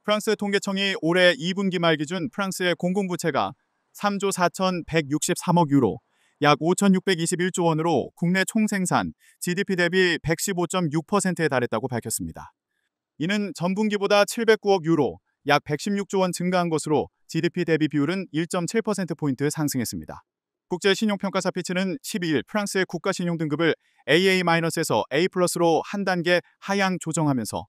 프랑스 통계청이 올해 2분기 말 기준 프랑스의 공공부채가 3조 4,163억 유로, 약 5,621조 원으로 국내 총생산 GDP 대비 115.6%에 달했다고 밝혔습니다. 이는 전분기보다 709억 유로, 약 116조 원 증가한 것으로 GDP 대비 비율은 1.7%포인트 상승했습니다. 국제신용평가사 피치는 12일 프랑스의 국가신용등급을 AA-에서 A+로 한 단계 하향 조정하면서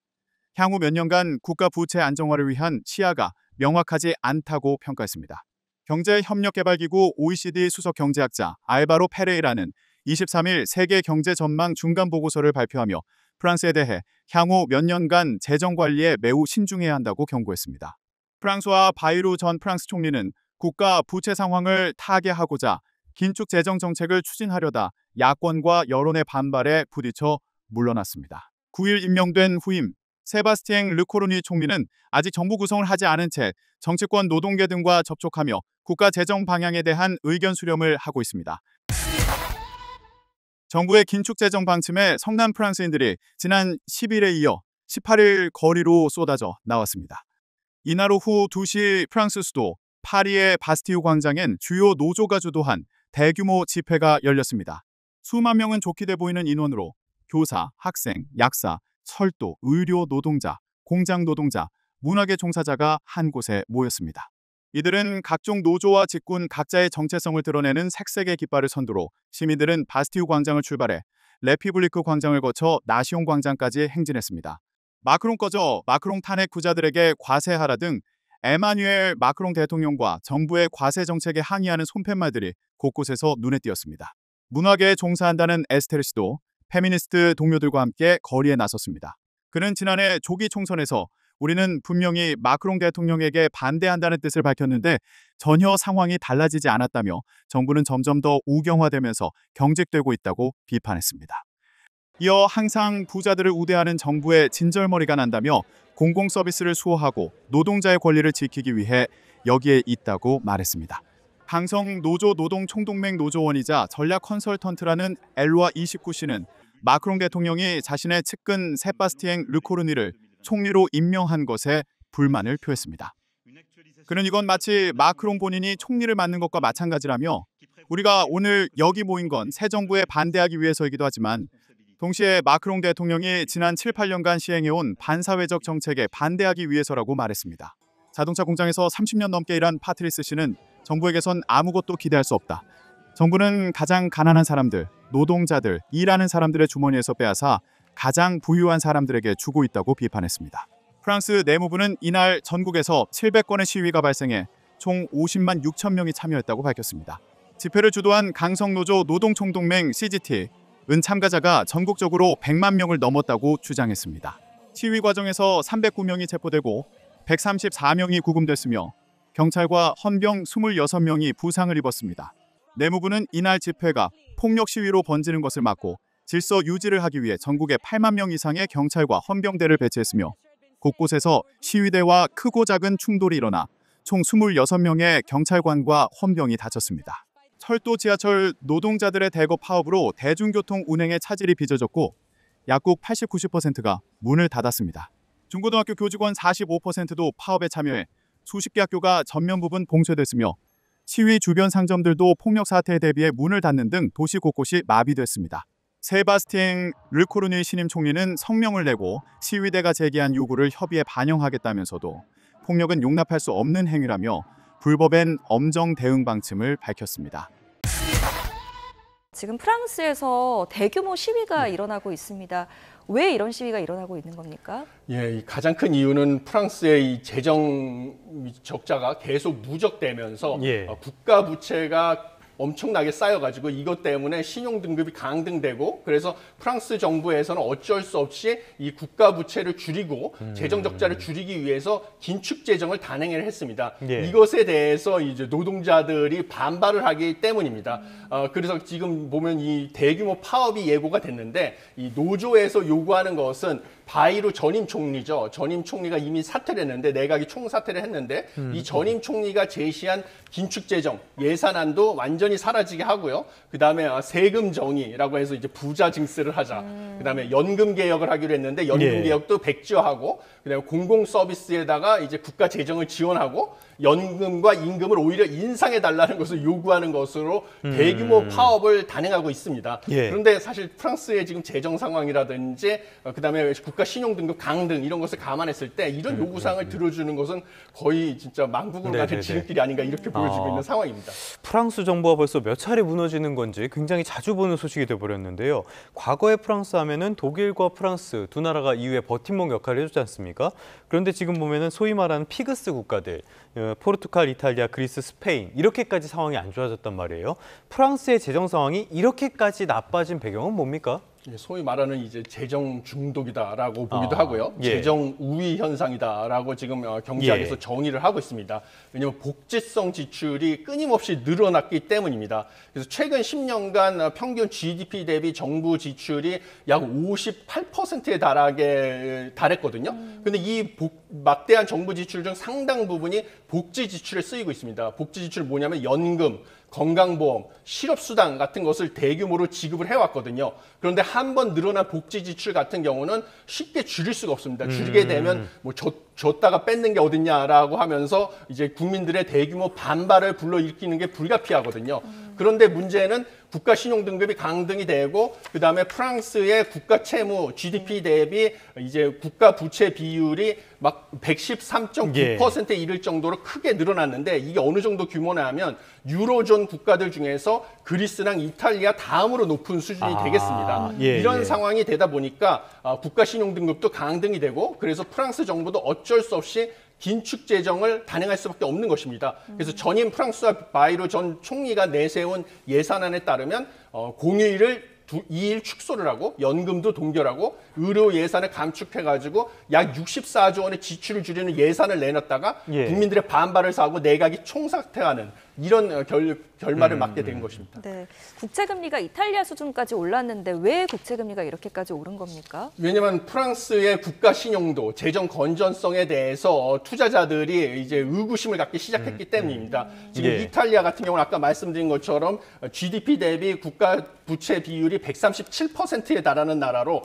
향후 몇 년간 국가 부채 안정화를 위한 시야가 명확하지 않다고 평가했습니다. 경제협력개발기구 OECD 수석 경제학자 알바로 페레이라는 23일 세계 경제 전망 중간 보고서를 발표하며 프랑스에 대해 향후 몇 년간 재정 관리에 매우 신중해야 한다고 경고했습니다. 프랑스와 바이루 전 프랑스 총리는 국가 부채 상황을 타개하고자 긴축 재정 정책을 추진하려다 야권과 여론의 반발에 부딪혀 물러났습니다. 9일 임명된 후임 세바스티엥 르코르니 총리는 아직 정부 구성을 하지 않은 채 정치권 노동계 등과 접촉하며 국가 재정 방향에 대한 의견 수렴을 하고 있습니다. 정부의 긴축 재정 방침에 성남 프랑스인들이 지난 10일에 이어 18일 거리로 쏟아져 나왔습니다. 이날 오후 2시 프랑스 수도 파리의 바스티유 광장엔 주요 노조가 주도한 대규모 집회가 열렸습니다. 수만 명은 좋게 돼 보이는 인원으로 교사, 학생, 약사, 철도, 의료 노동자, 공장 노동자, 문화계 종사자가 한 곳에 모였습니다. 이들은 각종 노조와 직군 각자의 정체성을 드러내는 색색의 깃발을 선두로 시민들은 바스티유 광장을 출발해 레피블리크 광장을 거쳐 나시옹 광장까지 행진했습니다. 마크롱 꺼져, 마크롱 탄핵 부자들에게 과세하라 등 에마뉴엘 마크롱 대통령과 정부의 과세 정책에 항의하는 손팻말들이 곳곳에서 눈에 띄었습니다. 문화계에 종사한다는 에스테르 씨도 페미니스트 동료들과 함께 거리에 나섰습니다. 그는 지난해 조기 총선에서 우리는 분명히 마크롱 대통령에게 반대한다는 뜻을 밝혔는데 전혀 상황이 달라지지 않았다며 정부는 점점 더 우경화되면서 경직되고 있다고 비판했습니다. 이어 항상 부자들을 우대하는 정부의 진절머리가 난다며 공공서비스를 수호하고 노동자의 권리를 지키기 위해 여기에 있다고 말했습니다. 강성 노조 노동총동맹 노조원이자 전략 컨설턴트라는 엘로아 29씨는 마크롱 대통령이 자신의 측근 세바스티엥 르코르니를 총리로 임명한 것에 불만을 표했습니다. 그는 이건 마치 마크롱 본인이 총리를 맡는 것과 마찬가지라며 우리가 오늘 여기 모인 건 새 정부에 반대하기 위해서이기도 하지만 동시에 마크롱 대통령이 지난 7, 8년간 시행해온 반사회적 정책에 반대하기 위해서라고 말했습니다. 자동차 공장에서 30년 넘게 일한 파트리스 씨는 정부에게선 아무것도 기대할 수 없다. 정부는 가장 가난한 사람들, 노동자들, 일하는 사람들의 주머니에서 빼앗아 가장 부유한 사람들에게 주고 있다고 비판했습니다. 프랑스 내무부는 이날 전국에서 700건의 시위가 발생해 총 50만 6천 명이 참여했다고 밝혔습니다. 집회를 주도한 강성노조 노동총동맹 CGT 은 참가자가 전국적으로 100만 명을 넘었다고 주장했습니다. 시위 과정에서 309명이 체포되고 134명이 구금됐으며 경찰과 헌병 26명이 부상을 입었습니다. 내무부는 이날 집회가 폭력 시위로 번지는 것을 막고 질서 유지를 하기 위해 전국에 8만 명 이상의 경찰과 헌병대를 배치했으며 곳곳에서 시위대와 크고 작은 충돌이 일어나 총 26명의 경찰관과 헌병이 다쳤습니다. 철도, 지하철 노동자들의 대거 파업으로 대중교통 운행의 차질이 빚어졌고 약국 80-90%가 문을 닫았습니다. 중고등학교 교직원 45%도 파업에 참여해 수십 개 학교가 전면 부분 봉쇄됐으며 시위 주변 상점들도 폭력 사태에 대비해 문을 닫는 등 도시 곳곳이 마비됐습니다. 세바스티엥 르코르니 신임 총리는 성명을 내고 시위대가 제기한 요구를 협의에 반영하겠다면서도 폭력은 용납할 수 없는 행위라며 불법엔 엄정 대응 방침을 밝혔습니다. 지금 프랑스에서 대규모 시위가 일어나고 있습니다. 왜 이런 시위가 일어나고 있는 겁니까? 예, 가장 큰 이유는 프랑스의 이 재정 적자가 계속 누적되면서 국가 부채가 엄청나게 쌓여가지고 이것 때문에 신용등급이 강등되고 그래서 프랑스 정부에서는 어쩔 수 없이 이 국가 부채를 줄이고 재정 적자를 줄이기 위해서 긴축 재정을 단행을 했습니다. 이것에 대해서 이제 노동자들이 반발을 하기 때문입니다. 그래서 지금 보면 이 대규모 파업이 예고가 됐는데 이 노조에서 요구하는 것은 바이로 전임 총리죠. 전임 총리가 이미 사퇴를 했는데 내각이 총사퇴를 했는데 이 전임 총리가 제시한 긴축 재정 예산안도 완전히 사라지게 하고요. 그다음에 세금 정의라고 해서 이제 부자 징수를 하자. 그다음에 연금 개혁을 하기로 했는데 연금 개혁도 백지화하고 그다음에 공공 서비스에다가 이제 국가 재정을 지원하고 연금과 임금을 오히려 인상해 달라는 것을 요구하는 것으로 대규모 파업을 단행하고 있습니다. 그런데 사실 프랑스의 지금 재정 상황이라든지 그다음에 국가 신용 등급 강등 이런 것을 감안했을 때 이런 요구사항을 들어주는 것은 거의 진짜 망국으로 가는 지름길이 아닌가 이렇게 보여지고 있는 상황입니다. 프랑스 정부가 벌써 몇 차례 무너지는 건지 굉장히 자주 보는 소식이 돼버렸는데요. 과거의 프랑스 하면은 독일과 프랑스 두 나라가 이후에 버팀목 역할을 해줬지 않습니까? 그런데 지금 보면은 소위 말하는 피그스 국가들, 포르투갈, 이탈리아, 그리스, 스페인 이렇게까지 상황이 안 좋아졌단 말이에요. 프랑스의 재정 상황이 이렇게까지 나빠진 배경은 뭡니까? 소위 말하는 이제 재정 중독이다라고 보기도 하고요. 재정 우위 현상이다라고 지금 경제학에서 정의를 하고 있습니다. 왜냐하면 복지성 지출이 끊임없이 늘어났기 때문입니다. 그래서 최근 10년간 평균 GDP 대비 정부 지출이 약 58%에 달했거든요. 근데 이 막대한 정부 지출 중 상당 부분이 복지 지출에 쓰이고 있습니다. 복지 지출 뭐냐면 연금, 건강보험, 실업수당 같은 것을 대규모로 지급을 해왔거든요. 그런데 한 번 늘어난 복지 지출 같은 경우는 쉽게 줄일 수가 없습니다. 줄이게 되면 뭐 줬다가 뺏는 게 어딨냐라고 하면서 이제 국민들의 대규모 반발을 불러일으키는 게 불가피하거든요. 그런데 문제는 국가 신용 등급이 강등이 되고 그다음에 프랑스의 국가 채무 GDP 대비 이제 국가 부채 비율이 막 113.9%에 이를 정도로 크게 늘어났는데 이게 어느 정도 규모냐면 유로존 국가들 중에서 그리스랑 이탈리아 다음으로 높은 수준이 되겠습니다. 이런 상황이 되다 보니까 국가 신용 등급도 강등이 되고 그래서 프랑스 정부도 어쩔 수 없이 긴축 재정을 단행할 수밖에 없는 것입니다. 그래서 전임 프랑스와 바이로 전 총리가 내세운 예산안에 따르면 공휴일을 2일 축소를 하고 연금도 동결하고 의료 예산을 감축해가지고 약 64조 원의 지출을 줄이는 예산을 내놨다가 국민들의 반발을 사고 내각이 총사퇴하는 이런 결말을 맞게 된 것입니다. 네, 국채금리가 이탈리아 수준까지 올랐는데 왜 국채금리가 이렇게까지 오른 겁니까? 왜냐하면 프랑스의 국가 신용도, 재정 건전성에 대해서 투자자들이 이제 의구심을 갖기 시작했기 때문입니다. 지금 이탈리아 같은 경우는 아까 말씀드린 것처럼 GDP 대비 국가 부채 비율이 137%에 달하는 나라로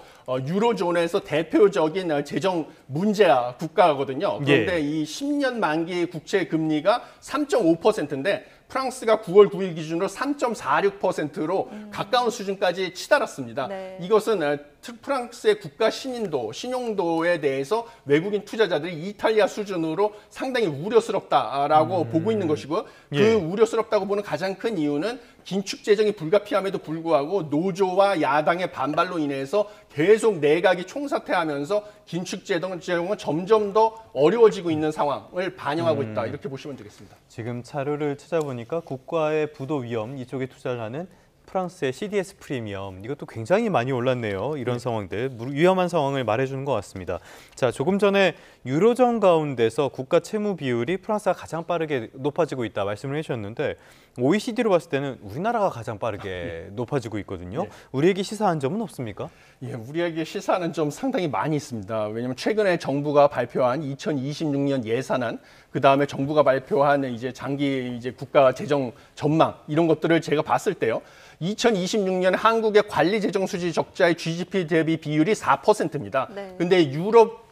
유로존에서 대표적인 재정 문제아 국가거든요. 그런데 이 10년 만기 국채 금리가 3.5%인데 프랑스가 9월 9일 기준으로 3.46%로 가까운 수준까지 치달았습니다. 이것은 프랑스의 국가 신용도에 대해서 외국인 투자자들이 이탈리아 수준으로 상당히 우려스럽다라고 보고 있는 것이고요. 그 우려스럽다고 보는 가장 큰 이유는 긴축 재정이 불가피함에도 불구하고 노조와 야당의 반발로 인해서 계속 내각이 총사퇴하면서 긴축 재정은 점점 더 어려워지고 있는 상황을 반영하고 있다. 이렇게 보시면 되겠습니다. 지금 자료를 찾아보니까 국가의 부도 위험 이쪽에 투자를 하는 프랑스의 CDS 프리미엄 이것도 굉장히 많이 올랐네요. 이런 상황들 위험한 상황을 말해주는 것 같습니다. 자, 조금 전에 유로존 가운데서 국가 채무 비율이 프랑스가 가장 빠르게 높아지고 있다 말씀을 해주셨는데 OECD로 봤을 때는 우리나라가 가장 빠르게 높아지고 있거든요. 우리에게 시사한 점은 없습니까? 우리에게 시사하는 점 상당히 많이 있습니다. 왜냐하면 최근에 정부가 발표한 2026년 예산안, 그 다음에 정부가 발표한 이제 장기 이제 국가 재정 전망 이런 것들을 제가 봤을 때요. 2026년 한국의 관리 재정 수지 적자의 GDP 대비 비율이 4%입니다. 근데 유럽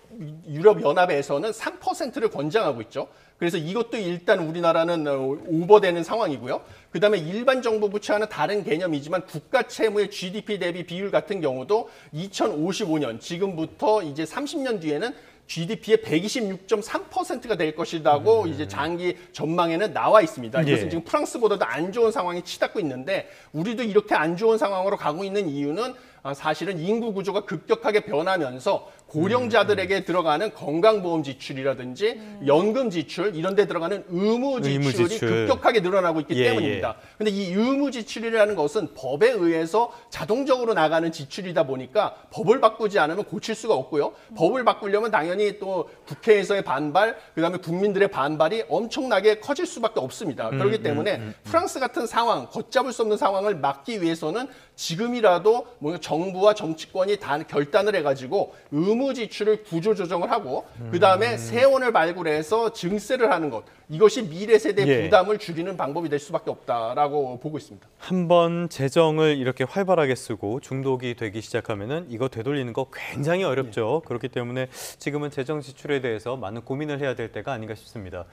연합에서는 3%를 권장하고 있죠. 그래서 이것도 일단 우리나라는 오버되는 상황이고요. 그다음에 일반 정부 부채와는 다른 개념이지만 국가 채무의 GDP 대비 비율 같은 경우도 2055년 지금부터 이제 30년 뒤에는 GDP의 126.3%가 될 것이라고 이제 장기 전망에는 나와 있습니다. 이것은 지금 프랑스보다도 안 좋은 상황이 치닫고 있는데 우리도 이렇게 안 좋은 상황으로 가고 있는 이유는 사실은 인구 구조가 급격하게 변하면서 고령자들에게 들어가는 건강보험 지출이라든지 연금 지출 이런 데 들어가는 의무 지출이 급격하게 늘어나고 있기 때문입니다. 근데 이 의무 지출이라는 것은 법에 의해서 자동적으로 나가는 지출이다 보니까 법을 바꾸지 않으면 고칠 수가 없고요. 법을 바꾸려면 당연히 또 국회에서의 반발, 그다음에 국민들의 반발이 엄청나게 커질 수밖에 없습니다. 그렇기 때문에 프랑스 같은 상황, 걷잡을 수 없는 상황을 막기 위해서는 지금이라도 뭐 정부와 정치권이 결단을 해가지고 의무 업무 지출을 구조 조정을 하고 그다음에 세원을 발굴해서 증세를 하는 것. 이것이 미래 세대 예. 부담을 줄이는 방법이 될 수밖에 없다라고 보고 있습니다. 한번 재정을 이렇게 활발하게 쓰고 중독이 되기 시작하면은 이거 되돌리는 거 굉장히 어렵죠. 그렇기 때문에 지금은 재정 지출에 대해서 많은 고민을 해야 될 때가 아닌가 싶습니다.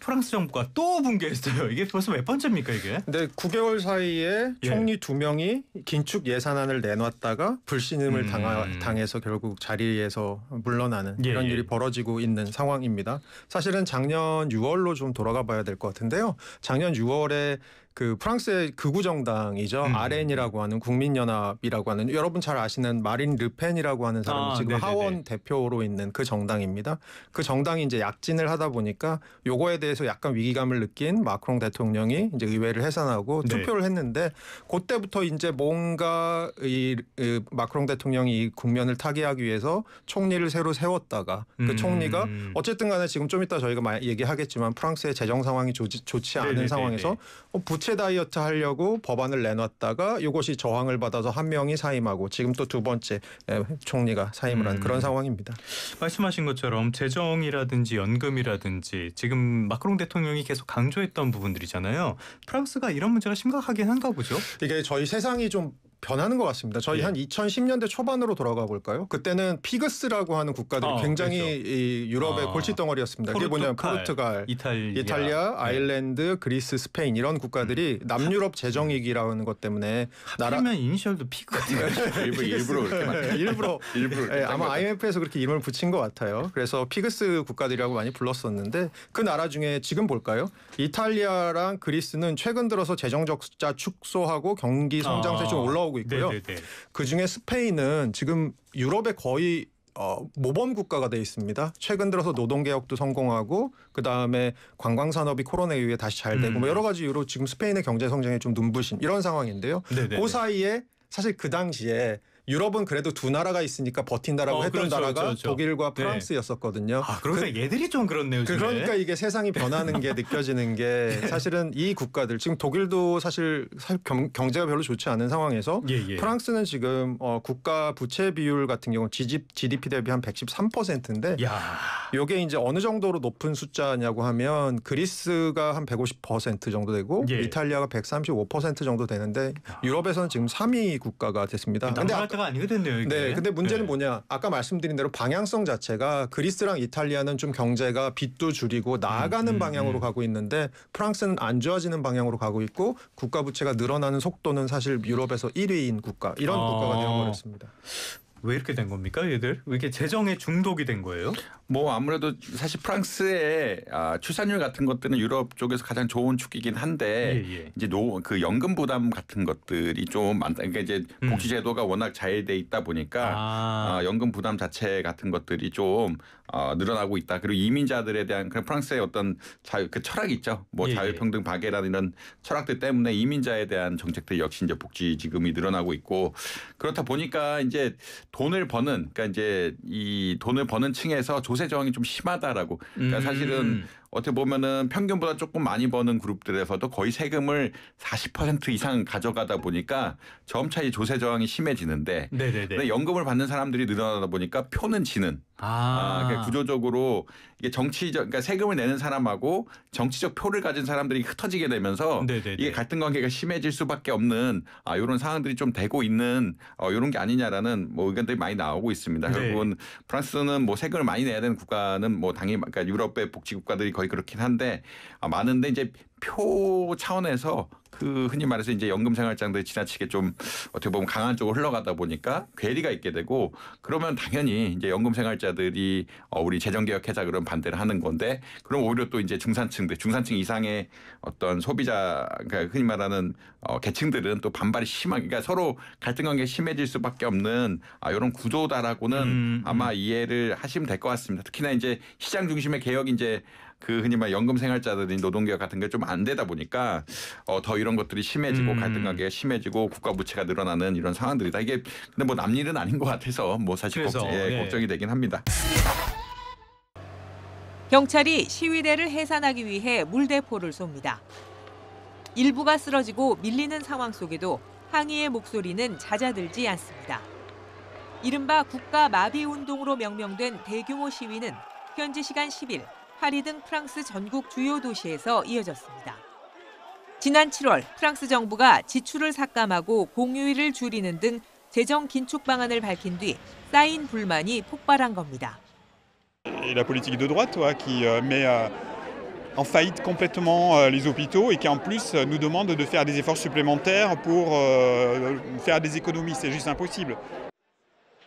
프랑스 정부가 또 붕괴했어요. 이게 벌써 몇 번째입니까 이게? 근데 9개월 사이에 예. 총리 2명이 긴축 예산안을 내놨다가 불신임을 당해서 결국 자리에서 물러나는 예, 이런 예. 일이 벌어지고 있는 상황입니다. 사실은 작년 6월로 좀 돌아가 봐야 될 것 같은데요. 작년 6월에 그 프랑스의 극우 정당이죠. RN이라고 하는 국민연합이라고 하는 여러분 잘 아시는 마린 르펜이라고 하는 사람이 지금 네네네. 하원 대표로 있는 그 정당입니다. 그 정당이 이제 약진을 하다 보니까 요거에 대해서 약간 위기감을 느낀 마크롱 대통령이 이제 의회를 해산하고 네. 투표를 했는데 그때부터 이제 뭔가 이 마크롱 대통령이 이 국면을 타개하기 위해서 총리를 새로 세웠다가 그 총리가 어쨌든 간에 지금 좀 이따 저희가 얘기하겠지만 프랑스의 재정 상황이 좋지 않은 네네네네. 상황에서 부채 다이어트 하려고 법안을 내놨다가 이것이 저항을 받아서 한 명이 사임하고 지금 또 두 번째 총리가 사임을 한 그런 상황입니다. 말씀하신 것처럼 재정이라든지 연금이라든지 지금 마크롱 대통령이 계속 강조했던 부분들이잖아요. 프랑스가 이런 문제가 심각하긴 한가 보죠. 이게 저희 세상이 좀 변하는 것 같습니다. 저희 예. 한 2010년대 초반으로 돌아가 볼까요? 그때는 피그스라고 하는 국가들이 굉장히 그렇죠. 이 유럽의 골칫덩어리였습니다. 그게 뭐냐면 포르투갈, 이탈리아, 아일랜드, 그리스, 스페인 이런 국가들이 남유럽 재정위기라는 것 때문에 하필이면 이니셜도 피그가 돼요. 일부러 그렇게 만 일부러 일부러 예, 아마 IMF에서 그렇게 이름을 붙인 것 같아요. 그래서 피그스 국가들이라고 많이 불렀었는데 그 나라 중에 지금 볼까요? 이탈리아랑 그리스는 최근 들어서 재정 적자 축소하고 경기 성장세 좀 올라오고 있고요. 네네네. 그중에 스페인은 지금 유럽의 거의 모범 국가가 돼 있습니다. 최근 들어서 노동개혁도 성공하고 그다음에 관광산업이 코로나 이후에 다시 잘 되고 뭐 여러 가지 이유로 지금 스페인의 경제 성장이 좀 눈부신 이런 상황인데요. 네네네. 그 사이에 사실 그 당시에 유럽은 그래도 두 나라가 있으니까 버틴다라고 했던 그렇죠, 나라가 그렇죠. 독일과 네. 프랑스였었거든요. 아, 그러니까 얘들이 좀 그렇네요. 요즘에. 그러니까 이게 세상이 변하는 게 느껴지는 게 사실은 이 국가들 지금 독일도 사실 경제가 별로 좋지 않은 상황에서 예. 프랑스는 지금 국가 부채 비율 같은 경우 GDP 대비 한 113%인데 야. 이게 이제 어느 정도로 높은 숫자냐고 하면 그리스가 한 150% 정도 되고 예. 이탈리아가 135% 정도 되는데 유럽에서는 지금 3위 국가가 됐습니다. 남할 때가 아니게 됐네요. 이게. 네, 근데 문제는 네. 뭐냐? 아까 말씀드린 대로 방향성 자체가 그리스랑 이탈리아는 좀 경제가 빚도 줄이고 나아가는 방향으로 가고 있는데 프랑스는 안 좋아지는 방향으로 가고 있고 국가 부채가 늘어나는 속도는 사실 유럽에서 1위인 국가 이런 국가가 되어버렸습니다. 왜 이렇게 된 겁니까, 얘들? 왜 이렇게 재정에 중독이 된 거예요? 뭐 아무래도 사실 프랑스의 출산율 같은 것들은 유럽 쪽에서 가장 좋은 축이긴 한데 예. 이제 그 연금 부담 같은 것들이 좀 많다. 그러니까 이제 복지 제도가 워낙 잘 돼 있다 보니까 연금 부담 자체 같은 것들이 좀 늘어나고 있다. 그리고 이민자들에 대한 그런 프랑스의 어떤 그 철학이 있죠. 뭐 예. 자유평등 박애라는 이런 철학들 때문에 이민자에 대한 정책들 역시 이제 복지 지급이 늘어나고 있고 그렇다 보니까 이제 돈을 버는 그러니까 이제 이 돈을 버는 층에서 조세 저항이 좀 심하다라고. 그러니까 사실은 어떻게 보면은 평균보다 조금 많이 버는 그룹들에서도 거의 세금을 40% 이상 가져가다 보니까 점차 이 조세 저항이 심해지는데 근데 연금을 받는 사람들이 늘어나다 보니까 표는 지는. 그러니까 구조적으로 이게 그러니까 세금을 내는 사람하고 정치적 표를 가진 사람들이 흩어지게 되면서 이게 갈등 관계가 심해질 수밖에 없는 이런 상황들이 좀 되고 있는 이런 게 아니냐라는 뭐 의견들이 많이 나오고 있습니다. 결국은 프랑스는 뭐 세금을 많이 내야 되는 국가는 뭐 당연히 그러니까 유럽의 복지 국가들이 거의 그렇긴 한데 많은데 이제 표 차원에서 그 흔히 말해서 이제 연금 생활장들이 지나치게 좀 어떻게 보면 강한 쪽으로 흘러가다 보니까 괴리가 있게 되고 그러면 당연히 이제 연금 생활자들이 우리 재정 개혁하자 그런 반대를 하는 건데 그럼 오히려 또 이제 중산층 이상의 어떤 소비자 그러니까 흔히 말하는 계층들은 또 반발이 심하게 그러니까 서로 갈등 관계가 심해질 수밖에 없는 이런 구조다라고는 아마 이해를 하시면 될 것 같습니다. 특히나 이제 시장 중심의 개혁이 이제 그 흔히 말 연금 생활자들이 노동개혁 같은 게 좀 안 되다 보니까 더 이런 것들이 심해지고 갈등 관계가 심해지고 국가 부채가 늘어나는 이런 상황들이다. 이게 근데 뭐 남일은 아닌 것 같아서 뭐 사실 걱정이 되긴 합니다. 경찰이 시위대를 해산하기 위해 물대포를 쏩니다. 일부가 쓰러지고 밀리는 상황 속에도 항의의 목소리는 잦아들지 않습니다. 이른바 국가 마비 운동으로 명명된 대규모 시위는 현지 시간 10일 파리 등 프랑스 전국 주요 도시에서 이어졌습니다. 지난 7월 프랑스 정부가 지출을 삭감하고 공휴일을 줄이는 등 재정 긴축 방안을 밝힌 뒤 쌓인 불만이 폭발한 겁니다. La politique de droite qui met en faillite complètement les hôpitaux et qui en plus nous demande de faire des efforts supplémentaires pour faire des économies. C'est juste impossible.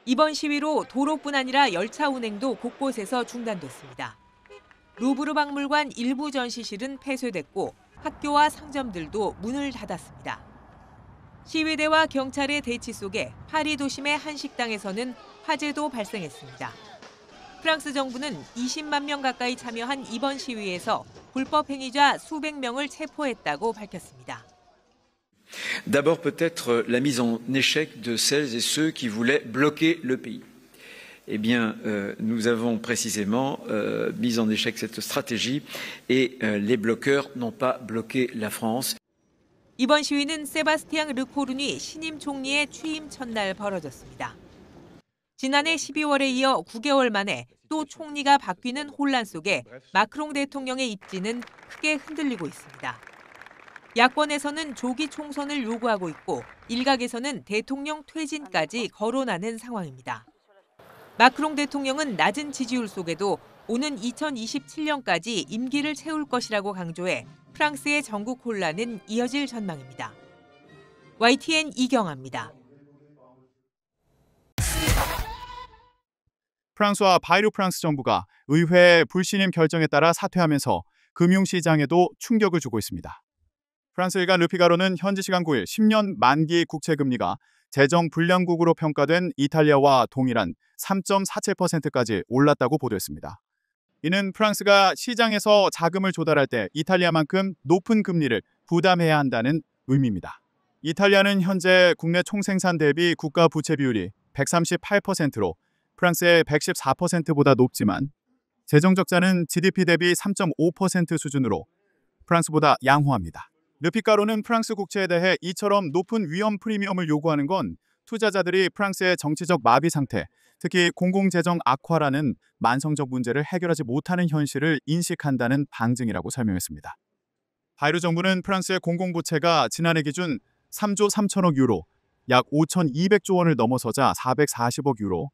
이번 시위로 도로뿐 아니라 열차 운행도 곳곳에서 중단됐습니다. 루브르 박물관 일부 전시실은 폐쇄됐고 학교와 상점들도 문을 닫았습니다. 시위대와 경찰의 대치 속에 파리 도심의 한 식당에서는 화재도 발생했습니다. 프랑스 정부는 20만 명 가까이 참여한 이번 시위에서 불법 행위자 수백 명을 체포했다고 밝혔습니다. D'abord peut-être la mise en échec de celles et ceux qui voulaient bloquer le pays. Eh bien, nous avons précisément mis en échec cette stratégie et les bloqueurs n'ont pas bloqué la France. 이번 시위는 세바스티앙 르코르니 신임 총리의 취임 첫날 벌어졌습니다. 지난해 12월에 이어 9개월 만에 또 총리가 바뀌는 혼란 속에 마크롱 대통령의 입지는 크게 흔들리고 있습니다. 야권에서는 조기 총선을 요구하고 있고 일각에서는 대통령 퇴진까지 거론하는 상황입니다. 마크롱 대통령은 낮은 지지율 속에도 오는 2027년까지 임기를 채울 것이라고 강조해 프랑스의 전국 혼란은 이어질 전망입니다. YTN 이경아입니다. 프랑스와 바이루 프랑스 정부가 의회 불신임 결정에 따라 사퇴하면서 금융시장에도 충격을 주고 있습니다. 프랑스 일간 르피가로는 현지 시간 9일 10년 만기 국채금리가 재정 불량국으로 평가된 이탈리아와 동일한 3.47%까지 올랐다고 보도했습니다. 이는 프랑스가 시장에서 자금을 조달할 때 이탈리아만큼 높은 금리를 부담해야 한다는 의미입니다. 이탈리아는 현재 국내 총생산 대비 국가 부채 비율이 138%로 프랑스의 114%보다 높지만 재정 적자는 GDP 대비 3.5% 수준으로 프랑스보다 양호합니다. 르피가로는 프랑스 국채에 대해 이처럼 높은 위험 프리미엄을 요구하는 건 투자자들이 프랑스의 정치적 마비 상태, 특히 공공재정 악화라는 만성적 문제를 해결하지 못하는 현실을 인식한다는 방증이라고 설명했습니다. 바이루 정부는 프랑스의 공공부채가 지난해 기준 3조 3천억 유로, 약 5,200조 원을 넘어서자 440억 유로,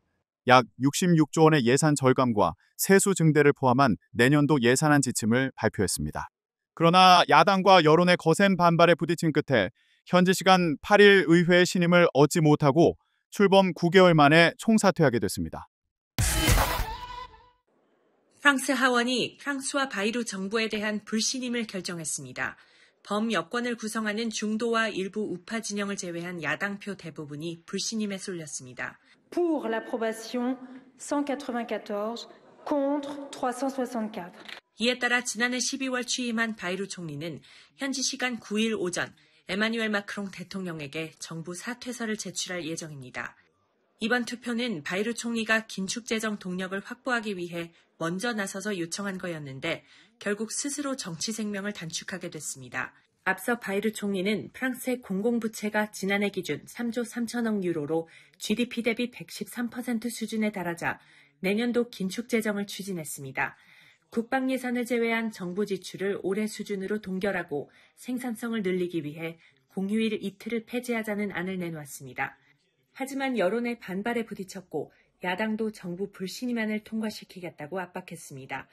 약 66조 원의 예산 절감과 세수 증대를 포함한 내년도 예산안 지침을 발표했습니다. 그러나 야당과 여론의 거센 반발에 부딪힌 끝에 현지 시간 8일 의회 신임을 얻지 못하고 출범 9개월 만에 총사퇴하게 됐습니다. 프랑스 하원이 프랑스와 바이루 정부에 대한 불신임을 결정했습니다. 범여권을 구성하는 중도와 일부 우파 진영을 제외한 야당표 대부분이 불신임에 쏠렸습니다. Pour l'approbation 194, contre 364. 이에 따라 지난해 12월 취임한 바이루 총리는 현지 시간 9일 오전 에마뉴엘 마크롱 대통령에게 정부 사퇴서를 제출할 예정입니다. 이번 투표는 바이루 총리가 긴축재정 동력을 확보하기 위해 먼저 나서서 요청한 거였는데 결국 스스로 정치 생명을 단축하게 됐습니다. 앞서 바이루 총리는 프랑스의 공공부채가 지난해 기준 3조 3천억 유로로 GDP 대비 113% 수준에 달하자 내년도 긴축재정을 추진했습니다. 국방 예산을 제외한 정부 지출을 올해 수준으로 동결하고 생산성을 늘리기 위해 공휴일 이틀을 폐지하자는 안을 내놓았습니다. 하지만 여론의 반발에 부딪혔고 야당도 정부 불신임안을 통과시키겠다고 압박했습니다.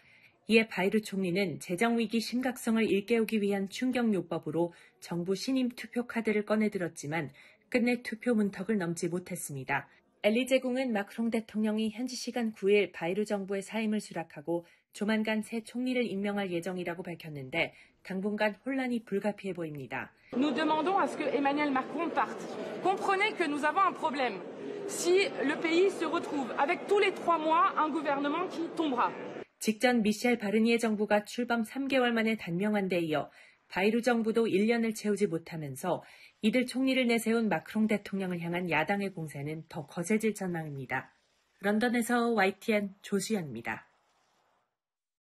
이에 바이루 총리는 재정위기 심각성을 일깨우기 위한 충격요법으로 정부 신임 투표 카드를 꺼내들었지만 끝내 투표 문턱을 넘지 못했습니다. 엘리제궁은 마크롱 대통령이 현지 시간 9일 바이루 정부의 사임을 수락하고 조만간 새 총리를 임명할 예정이라고 밝혔는데 당분간 혼란이 불가피해 보입니다. Nous demandons à ce que Emmanuel Macron parte. Comprenez que nous avons un problème. Si le pays se retrouve avec tous les 3 mois un gouvernement qui tombera. 직전 미셸 바르니에 정부가 출범 3개월 만에 단명한 데 이어 바이루 정부도 1년을 채우지 못하면서 이들 총리를 내세운 마크롱 대통령을 향한 야당의 공세는 더 거세질 전망입니다. 런던에서 YTN 조수연입니다.